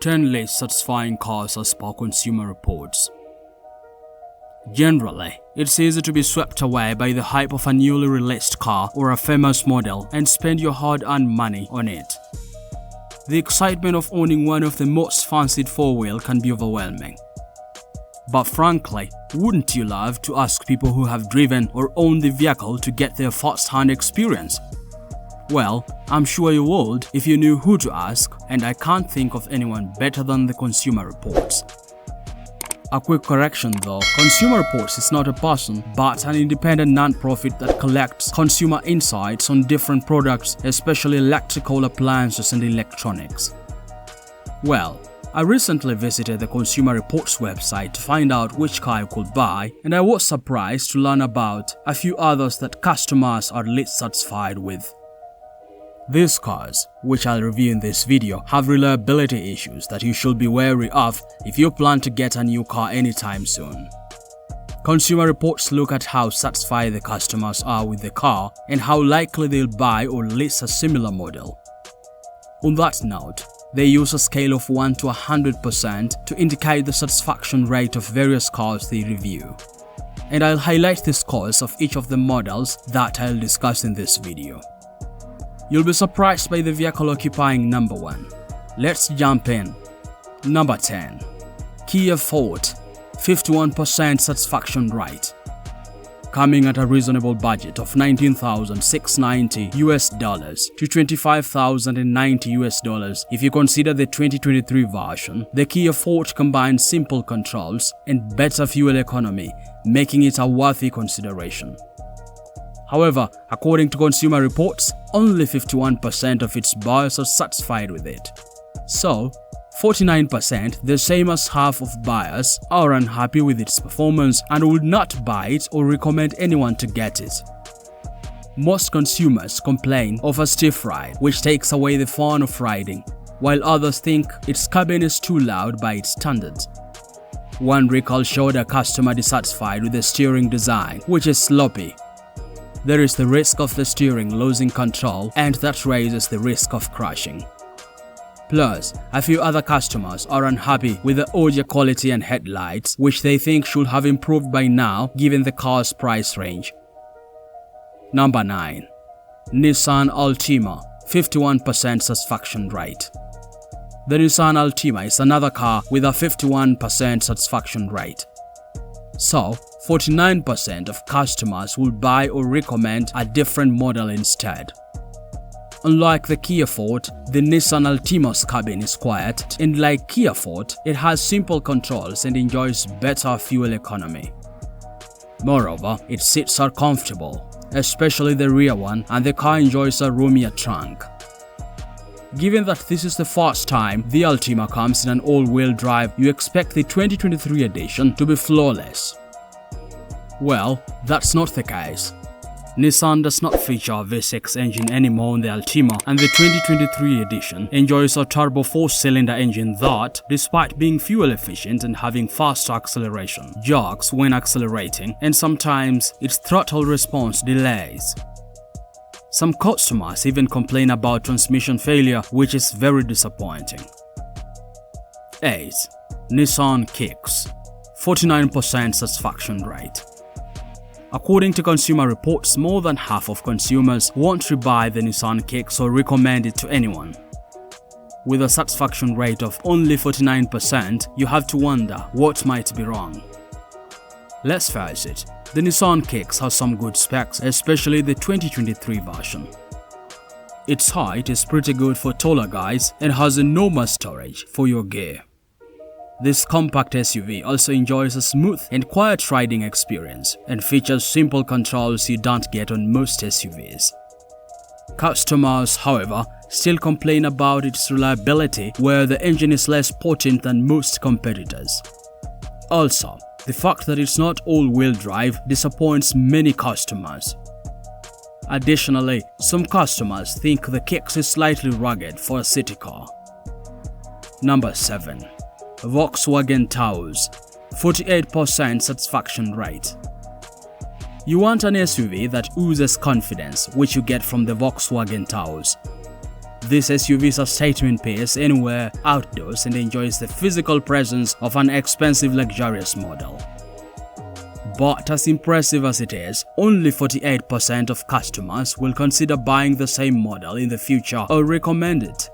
10 least satisfying cars as per Consumer Reports. Generally, it's easy to be swept away by the hype of a newly released car or a famous model and spend your hard-earned money on it. The excitement of owning one of the most fancied four-wheel can be overwhelming. But frankly, wouldn't you love to ask people who have driven or owned the vehicle to get their first-hand experience? Well, I'm sure you would if you knew who to ask, and I can't think of anyone better than the Consumer Reports. A quick correction though, Consumer Reports is not a person but an independent non-profit that collects consumer insights on different products, especially electrical appliances and electronics. Well, I recently visited the Consumer Reports website to find out which car I could buy, and I was surprised to learn about a few others that customers are least satisfied with. These cars, which I'll review in this video, have reliability issues that you should be wary of if you plan to get a new car anytime soon. Consumer Reports look at how satisfied the customers are with the car and how likely they'll buy or lease a similar model. On that note, they use a scale of 1 to 100% to indicate the satisfaction rate of various cars they review. And I'll highlight the scores of each of the models that I'll discuss in this video. You'll be surprised by the vehicle occupying number 1. Let's jump in. Number 10. Kia Forte, 51% satisfaction rate. Coming at a reasonable budget of $19,690 to $25,090 if you consider the 2023 version. The Kia Forte combines simple controls and better fuel economy, making it a worthy consideration. However, according to Consumer Reports, only 51% of its buyers are satisfied with it. So, 49%, the same as half of buyers, are unhappy with its performance and would not buy it or recommend anyone to get it. Most consumers complain of a stiff ride, which takes away the fun of riding, while others think its cabin is too loud by its standards. One recall showed a customer dissatisfied with the steering design, which is sloppy. There is the risk of the steering losing control, and that raises the risk of crashing. Plus, a few other customers are unhappy with the audio quality and headlights, which they think should have improved by now given the car's price range. Number 9. Nissan Altima, 51% satisfaction rate. The Nissan Altima is another car with a 51% satisfaction rate. So, 49% of customers will buy or recommend a different model instead. Unlike the Kia Forte, the Nissan Altima's cabin is quiet, and like Kia Forte, it has simple controls and enjoys better fuel economy. Moreover, its seats are comfortable, especially the rear one, and the car enjoys a roomier trunk. Given that this is the first time the Altima comes in an all-wheel drive, you expect the 2023 edition to be flawless. Well, that's not the case. Nissan does not feature a V6 engine anymore on the Altima, and the 2023 edition enjoys a turbo 4-cylinder engine that, despite being fuel efficient and having faster acceleration, jerks when accelerating, and sometimes its throttle response delays. Some customers even complain about transmission failure, which is very disappointing. 8. Nissan Kicks, 49% satisfaction rate. According to Consumer Reports, more than half of consumers won't rebuy the Nissan Kicks or recommend it to anyone. With a satisfaction rate of only 49%, you have to wonder what might be wrong. Let's face it, the Nissan Kicks has some good specs, especially the 2023 version. Its height is pretty good for taller guys and has enormous storage for your gear. This compact SUV also enjoys a smooth and quiet riding experience and features simple controls you don't get on most SUVs. Customers, however, still complain about its reliability, where the engine is less potent than most competitors. Also, the fact that it's not all-wheel drive disappoints many customers. Additionally, some customers think the Kicks is slightly rugged for a city car. Number 7. Volkswagen Towers, 48% satisfaction rate. You want an SUV that oozes confidence, which you get from the Volkswagen Towers. This SUV is a statement piece anywhere outdoors and enjoys the physical presence of an expensive luxurious model. But as impressive as it is, only 48% of customers will consider buying the same model in the future or recommend it.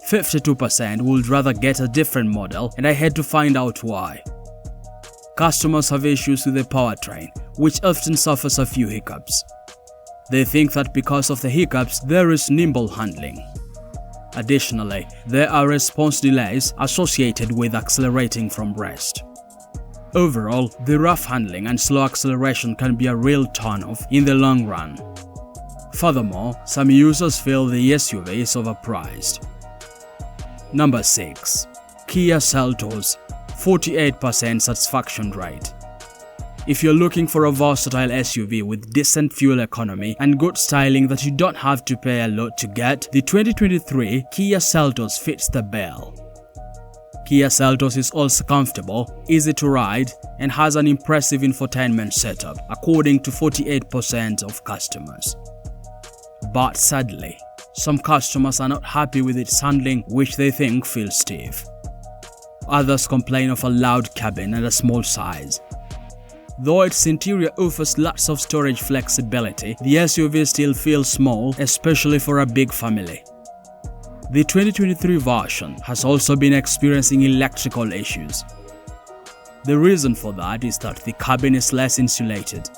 52% would rather get a different model, and I had to find out why. Customers have issues with the powertrain, which often suffers a few hiccups. They think that because of the hiccups, there is nimble handling. Additionally, there are response delays associated with accelerating from rest. Overall, the rough handling and slow acceleration can be a real turn-off in the long run. Furthermore, some users feel the SUV is overpriced. Number 6. Kia Seltos, 48% satisfaction rate. If you're looking for a versatile SUV with decent fuel economy and good styling that you don't have to pay a lot to get, the 2023 Kia Seltos fits the bill. Kia Seltos is also comfortable, easy to ride, and has an impressive infotainment setup, according to 48% of customers. But sadly, some customers are not happy with its handling, which they think feels stiff. Others complain of a loud cabin and a small size. Though its interior offers lots of storage flexibility, the SUV still feels small, especially for a big family. The 2023 version has also been experiencing electrical issues. The reason for that is that the cabin is less insulated.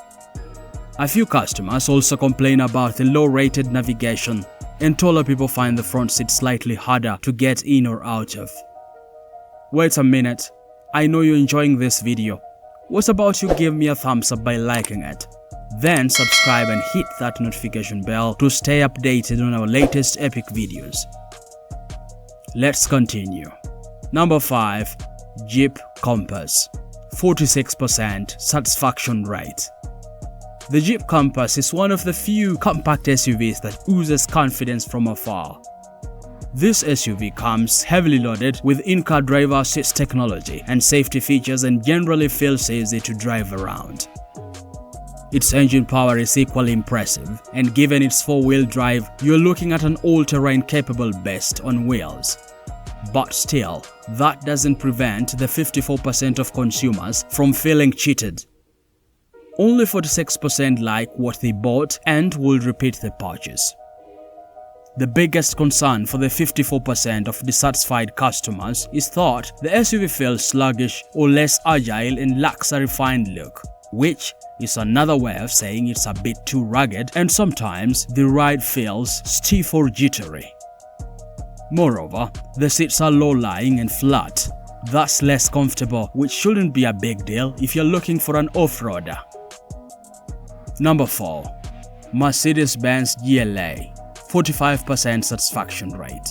A few customers also complain about the low-rated navigation, and taller people find the front seat slightly harder to get in or out of. Wait a minute, I know you're enjoying this video. What about you give me a thumbs up by liking it? Then subscribe and hit that notification bell to stay updated on our latest epic videos. Let's continue. Number 5. Jeep Compass, 46% satisfaction rate. The Jeep Compass is one of the few compact SUVs that oozes confidence from afar. This SUV comes heavily loaded with in-car driver assist technology and safety features and generally feels easy to drive around. Its engine power is equally impressive, and given its four-wheel drive, you're looking at an all-terrain capable beast on wheels. But still, that doesn't prevent the 54% of consumers from feeling cheated. Only 46% like what they bought and will repeat the purchase. The biggest concern for the 54% of dissatisfied customers is that the SUV feels sluggish or less agile and lacks a refined look, which is another way of saying it's a bit too rugged and sometimes the ride feels stiff or jittery. Moreover, the seats are low-lying and flat, thus less comfortable, which shouldn't be a big deal if you're looking for an off-roader. Number 4. Mercedes-Benz GLA, 45% satisfaction rate.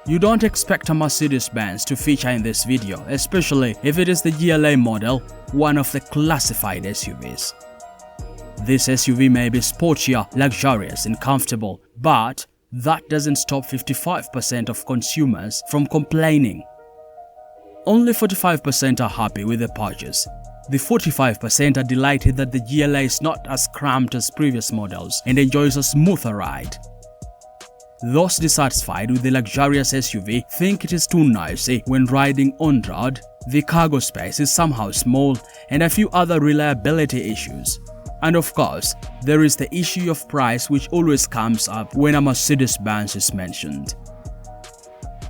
You don't expect a Mercedes-Benz to feature in this video, especially if it is the GLA model, one of the classified SUVs. This SUV may be sportier, luxurious and comfortable, but that doesn't stop 55% of consumers from complaining. Only 45% are happy with the purchase. The 45% are delighted that the GLA is not as cramped as previous models and enjoys a smoother ride. Those dissatisfied with the luxurious SUV think it is too noisy when riding on-road, the cargo space is somehow small, and a few other reliability issues. And of course, there is the issue of price, which always comes up when a Mercedes-Benz is mentioned.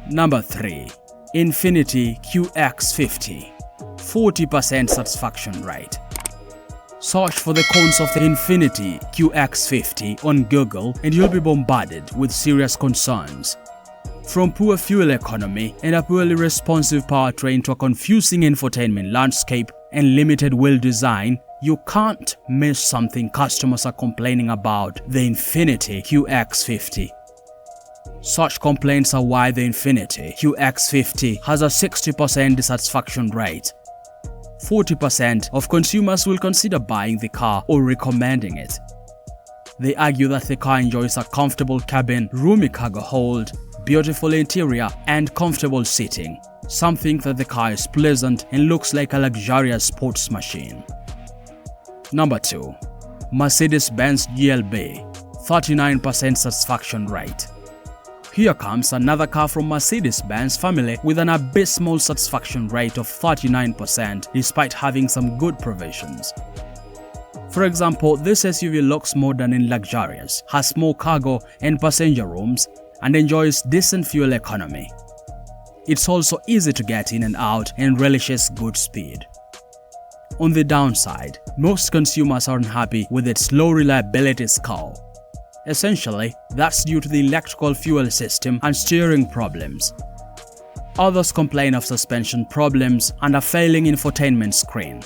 Number 3. Infiniti QX50, 40% satisfaction rate. Search for the cons of the Infiniti QX50 on Google and you'll be bombarded with serious concerns. From poor fuel economy and a poorly responsive powertrain to a confusing infotainment landscape and limited wheel design, you can't miss something customers are complaining about the Infiniti QX50. Such complaints are why the Infiniti QX50 has a 60% dissatisfaction rate. 40% of consumers will consider buying the car or recommending it. They argue that the car enjoys a comfortable cabin, roomy cargo hold, beautiful interior, and comfortable seating. Some think that the car is pleasant and looks like a luxurious sports machine. Number 2. Mercedes-Benz GLB, 39% satisfaction rate. Here comes another car from Mercedes-Benz family with an abysmal satisfaction rate of 39% despite having some good provisions. For example, this SUV looks modern and luxurious, has more cargo and passenger rooms, and enjoys decent fuel economy. It's also easy to get in and out and relishes good speed. On the downside, most consumers are unhappy with its low reliability score. Essentially, that's due to the electrical fuel system and steering problems. Others complain of suspension problems and a failing infotainment screen.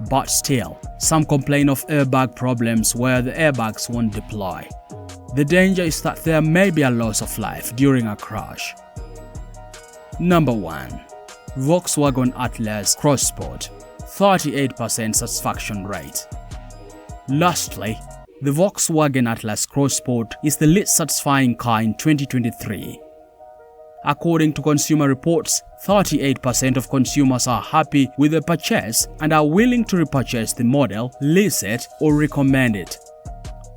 But still, some complain of airbag problems where the airbags won't deploy. The danger is that there may be a loss of life during a crash. Number 1. Volkswagen Atlas Crossport, 38% satisfaction rate. Lastly, the Volkswagen Atlas Crossport is the least satisfying car in 2023. According to Consumer Reports, 38% of consumers are happy with the purchase and are willing to repurchase the model, lease it, or recommend it.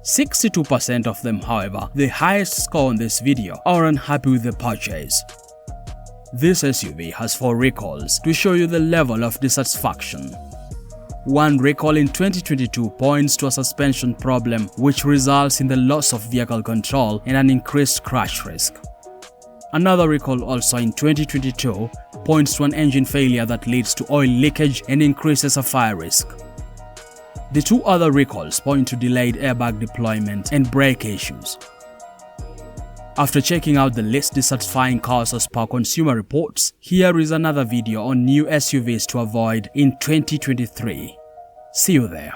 62% of them, however, the highest score on this video, are unhappy with the purchase. This SUV has 4 recalls to show you the level of dissatisfaction. One recall in 2022 points to a suspension problem which results in the loss of vehicle control and an increased crash risk. Another recall also in 2022 points to an engine failure that leads to oil leakage and increases a fire risk. The 2 other recalls point to delayed airbag deployment and brake issues. After checking out the least dissatisfying cars as per Consumer Reports, here is another video on new SUVs to avoid in 2023. See you there.